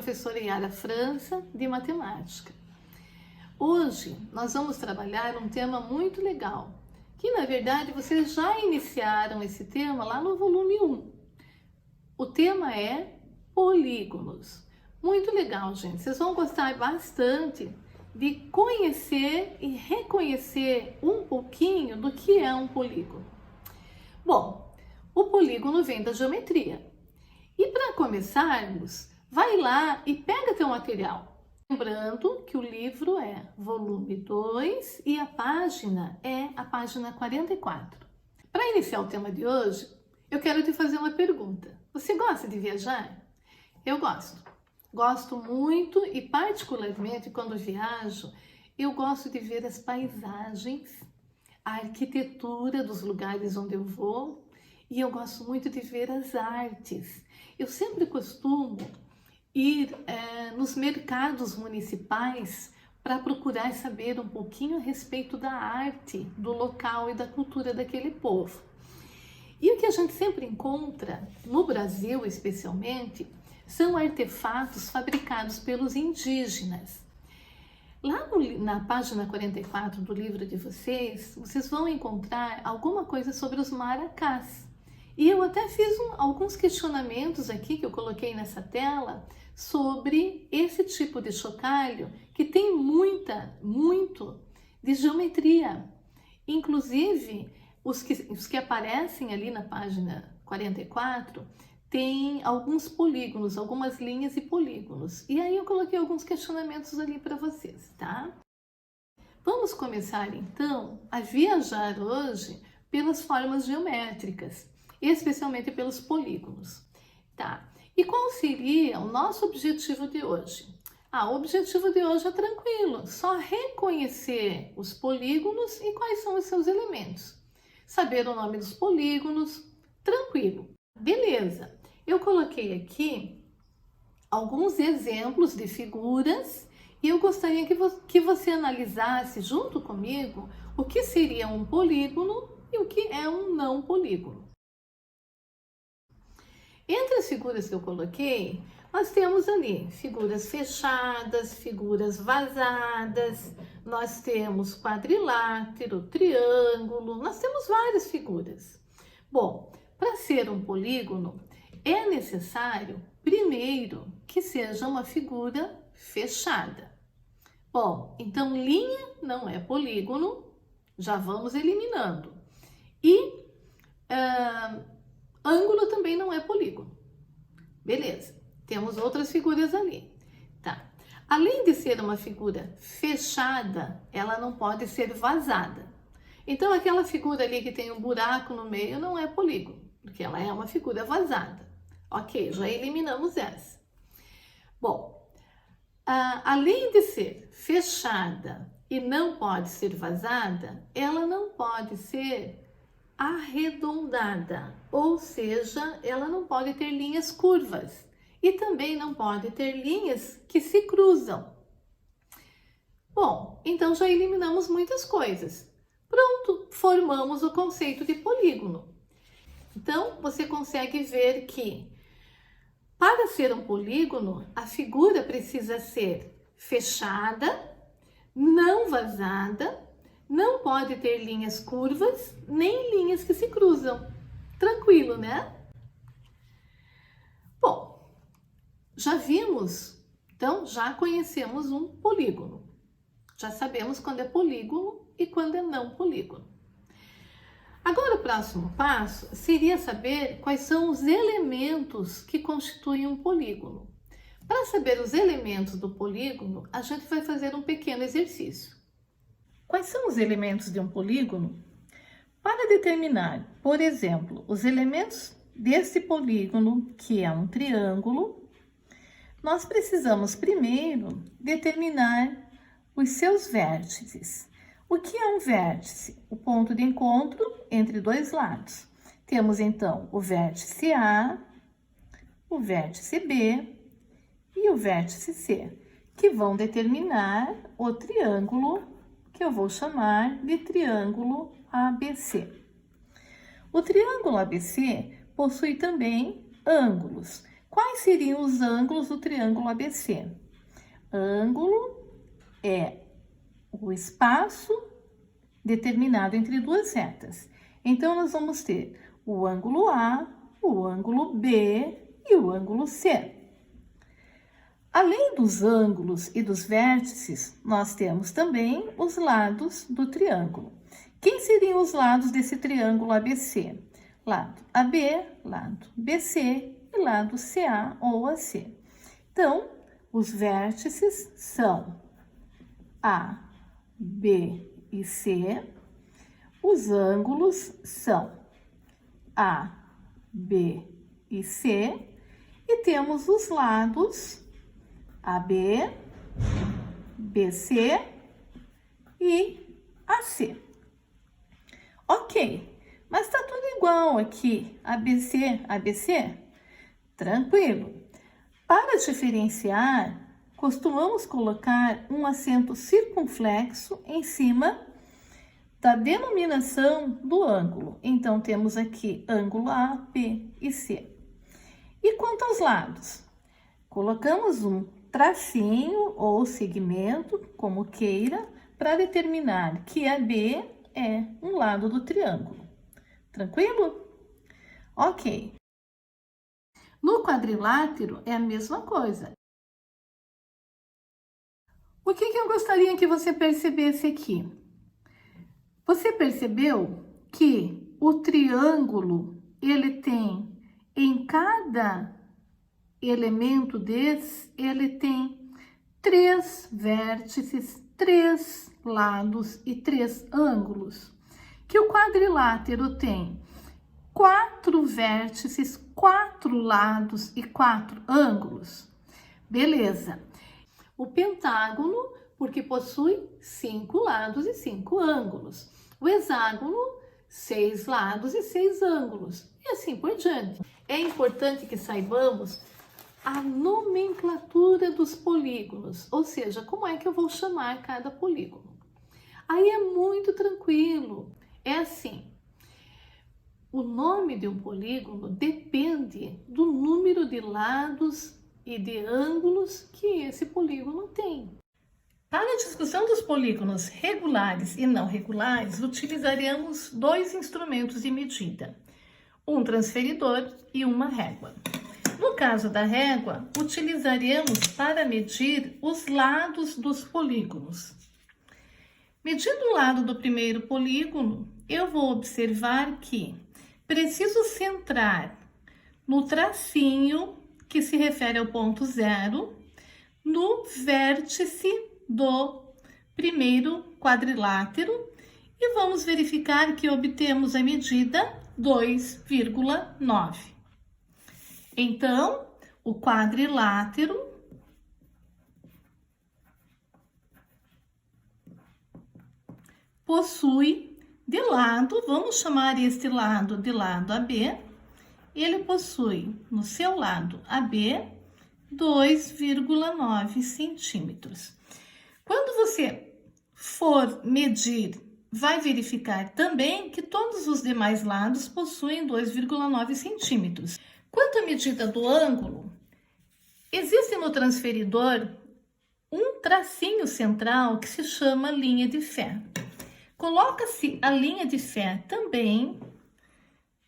professora Yara França, de matemática. Hoje nós vamos trabalhar um tema muito legal, que na verdade vocês já iniciaram esse tema lá no volume 1. O tema é polígonos. Muito legal, gente. Vocês vão gostar bastante de conhecer e reconhecer um pouquinho do que é um polígono. Bom, o polígono vem da geometria. E para começarmos, vai lá e pega teu material. Lembrando que o livro é volume 2 e a página é a página 44. Para iniciar o tema de hoje, eu quero te fazer uma pergunta. Você gosta de viajar? Eu gosto. Gosto muito e particularmente quando viajo, eu gosto de ver as paisagens, a arquitetura dos lugares onde eu vou e eu gosto muito de ver as artes. Eu sempre costumo ir nos mercados municipais para procurar saber um pouquinho a respeito da arte, do local e da cultura daquele povo. E o que a gente sempre encontra, no Brasil especialmente, são artefatos fabricados pelos indígenas. Lá na página 44 do livro de vocês, vocês vão encontrar alguma coisa sobre os maracás. E eu até fiz alguns questionamentos aqui que eu coloquei nessa tela sobre esse tipo de chocalho que tem muito de geometria. Inclusive, os que aparecem ali na página 44 tem alguns polígonos, algumas linhas e polígonos. E aí eu coloquei alguns questionamentos ali para vocês, tá? Vamos começar então a viajar hoje pelas formas geométricas, especialmente pelos polígonos, tá? E qual seria o nosso objetivo de hoje? O objetivo de hoje é tranquilo, só reconhecer os polígonos e quais são os seus elementos. Saber o nome dos polígonos, tranquilo. Beleza, eu coloquei aqui alguns exemplos de figuras e eu gostaria que você analisasse junto comigo o que seria um polígono e o que é um não polígono. Entre as figuras que eu coloquei, nós temos ali figuras fechadas, figuras vazadas, nós temos quadrilátero, triângulo, nós temos várias figuras. Bom, para ser um polígono, é necessário, primeiro, que seja uma figura fechada. Bom, então linha não é polígono, já vamos eliminando. E ângulo também não é polígono. Beleza, temos outras figuras ali, tá? Além de ser uma figura fechada, ela não pode ser vazada. Então, aquela figura ali que tem um buraco no meio não é polígono, porque ela é uma figura vazada. Ok, já eliminamos essa. Bom, além de ser fechada e não pode ser vazada, ela não pode ser arredondada, ou seja, ela não pode ter linhas curvas e também não pode ter linhas que se cruzam. Bom, então já eliminamos muitas coisas. Pronto, formamos o conceito de polígono. Então, você consegue ver que para ser um polígono, a figura precisa ser fechada, não vazada, não pode ter linhas curvas, nem linhas que se cruzam. Tranquilo, né? Bom, já vimos, então já conhecemos um polígono. Já sabemos quando é polígono e quando é não polígono. Agora, o próximo passo seria saber quais são os elementos que constituem um polígono. Para saber os elementos do polígono, a gente vai fazer um pequeno exercício. Quais são os elementos de um polígono? Para determinar, por exemplo, os elementos desse polígono, que é um triângulo, nós precisamos primeiro determinar os seus vértices. O que é um vértice? O ponto de encontro entre dois lados. Temos então o vértice A, o vértice B e o vértice C, que vão determinar o triângulo que eu vou chamar de triângulo ABC. O triângulo ABC possui também ângulos. Quais seriam os ângulos do triângulo ABC? Ângulo é o espaço determinado entre duas retas. Então, nós vamos ter o ângulo A, o ângulo B e o ângulo C. Além dos ângulos e dos vértices, nós temos também os lados do triângulo. Quem seriam os lados desse triângulo ABC? Lado AB, lado BC e lado CA ou AC. Então, os vértices são A, B e C. Os ângulos são A, B e C. E temos os lados AB, BC e AC. Ok, mas tá tudo igual aqui, ABC, ABC? Tranquilo. Para diferenciar, costumamos colocar um acento circunflexo em cima da denominação do ângulo. Então, temos aqui ângulo A, B e C. E quanto aos lados? Colocamos um tracinho ou segmento, como queira, para determinar que AB é um lado do triângulo. Tranquilo? Ok. No quadrilátero é a mesma coisa. O que eu gostaria que você percebesse aqui? Você percebeu que o triângulo, ele tem em cada elemento desse, ele tem 3 vértices, 3 lados e 3 ângulos. Que o quadrilátero tem 4 vértices, 4 lados e 4 ângulos. Beleza. O pentágono, porque possui 5 lados e 5 ângulos. O hexágono, 6 lados e 6 ângulos. E assim por diante. É importante que saibamos a nomenclatura dos polígonos, ou seja, como é que eu vou chamar cada polígono. Aí é muito tranquilo. É assim, o nome de um polígono depende do número de lados e de ângulos que esse polígono tem. Para a discussão dos polígonos regulares e não regulares, utilizaremos 2 instrumentos de medida, um transferidor e uma régua. No caso da régua, utilizaremos para medir os lados dos polígonos. Medindo o lado do primeiro polígono, eu vou observar que preciso centrar no tracinho que se refere ao ponto 0, no vértice do primeiro quadrilátero e vamos verificar que obtemos a medida 2,9. Então, o quadrilátero possui de lado, vamos chamar este lado de lado AB, ele possui no seu lado AB 2,9 centímetros. Quando você for medir, vai verificar também que todos os demais lados possuem 2,9 centímetros. Quanto à medida do ângulo, existe no transferidor um tracinho central que se chama linha de fé. Coloca-se a linha de fé também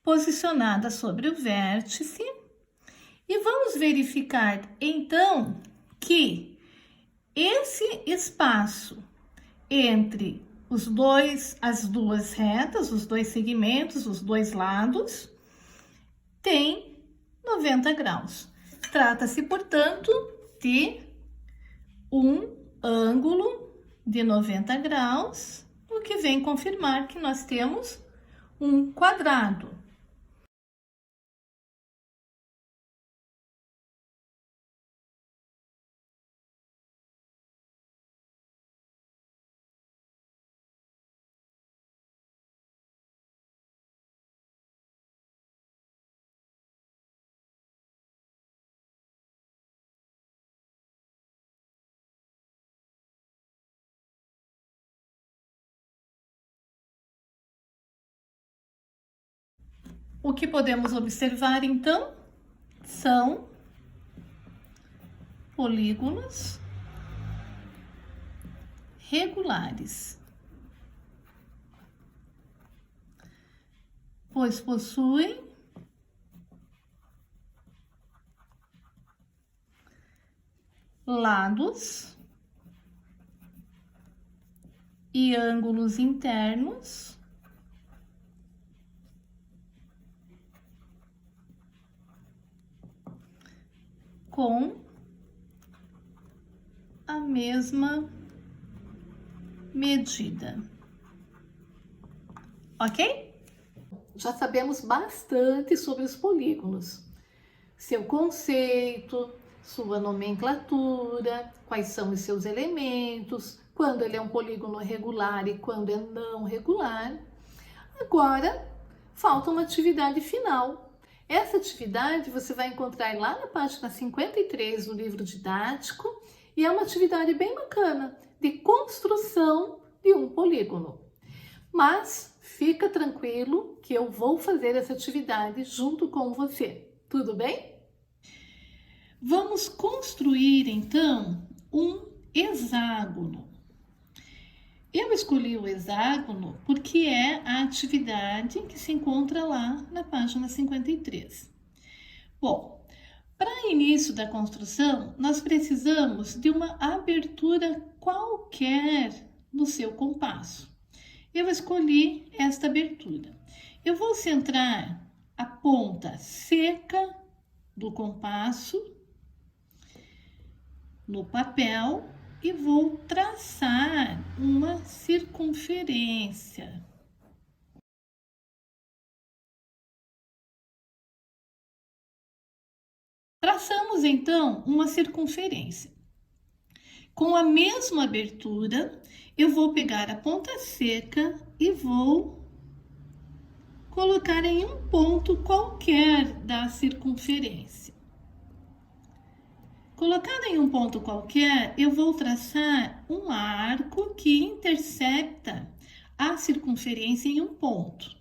posicionada sobre o vértice e vamos verificar então que esse espaço entre as duas retas, os dois segmentos, os dois lados, tem 90 graus. Trata-se, portanto, de um ângulo de 90 graus, o que vem confirmar que nós temos um quadrado. O que podemos observar, então, são polígonos regulares, pois possuem lados e ângulos internos com a mesma medida. Ok? Já sabemos bastante sobre os polígonos, seu conceito, sua nomenclatura, quais são os seus elementos, quando ele é um polígono regular e quando é não regular. Agora, falta uma atividade final. Essa atividade você vai encontrar lá na página 53 do livro didático e é uma atividade bem bacana de construção de um polígono. Mas fica tranquilo que eu vou fazer essa atividade junto com você. Tudo bem? Vamos construir então um hexágono. Eu escolhi o hexágono porque é a atividade que se encontra lá na página 53. Bom, para início da construção, nós precisamos de uma abertura qualquer no seu compasso. Eu escolhi esta abertura. Eu vou centrar a ponta seca do compasso no papel e vou traçar uma circunferência. Traçamos então uma circunferência. Com a mesma abertura, eu vou pegar a ponta seca e vou colocar em um ponto qualquer da circunferência. Colocado em um ponto qualquer, eu vou traçar um arco que intercepta a circunferência em um ponto.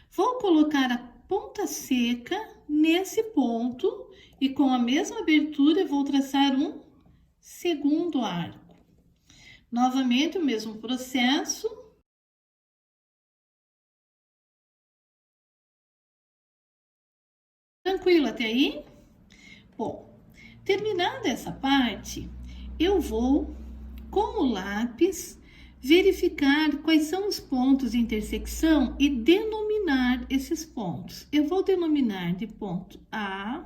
Vou colocar a ponta seca nesse ponto e com a mesma abertura vou traçar um segundo arco. Novamente o mesmo processo. Tranquilo até aí? Bom, terminada essa parte, eu vou, com o lápis, verificar quais são os pontos de intersecção e denominar esses pontos. Eu vou denominar de ponto A,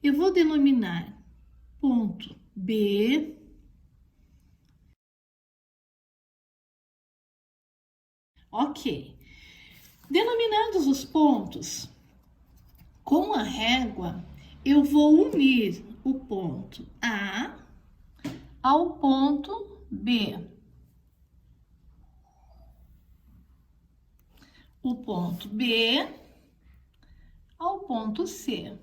eu vou denominar ponto B, ok. Denominados os pontos, com a régua, eu vou unir o ponto A ao ponto B. O ponto B ao ponto C.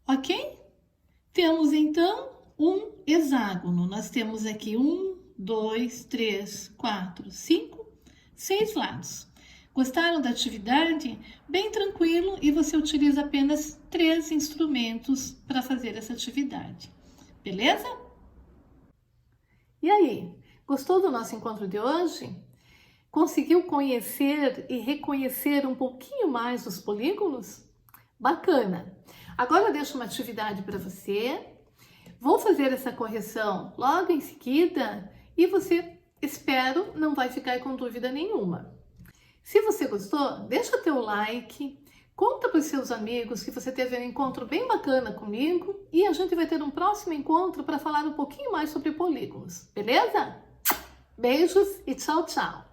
Ok? Temos então um hexágono. Nós temos aqui 1, 2, 3, 4, 5, 6 lados. Gostaram da atividade? Bem tranquilo e você utiliza apenas 3 instrumentos para fazer essa atividade. Beleza? E aí, gostou do nosso encontro de hoje? Conseguiu conhecer e reconhecer um pouquinho mais dos polígonos? Bacana! Agora eu deixo uma atividade para você. Vou fazer essa correção logo em seguida e você, espero, não vai ficar com dúvida nenhuma. Se você gostou, deixa teu like, conta para os seus amigos que você teve um encontro bem bacana comigo e a gente vai ter um próximo encontro para falar um pouquinho mais sobre polígonos, beleza? Beijos e tchau, tchau!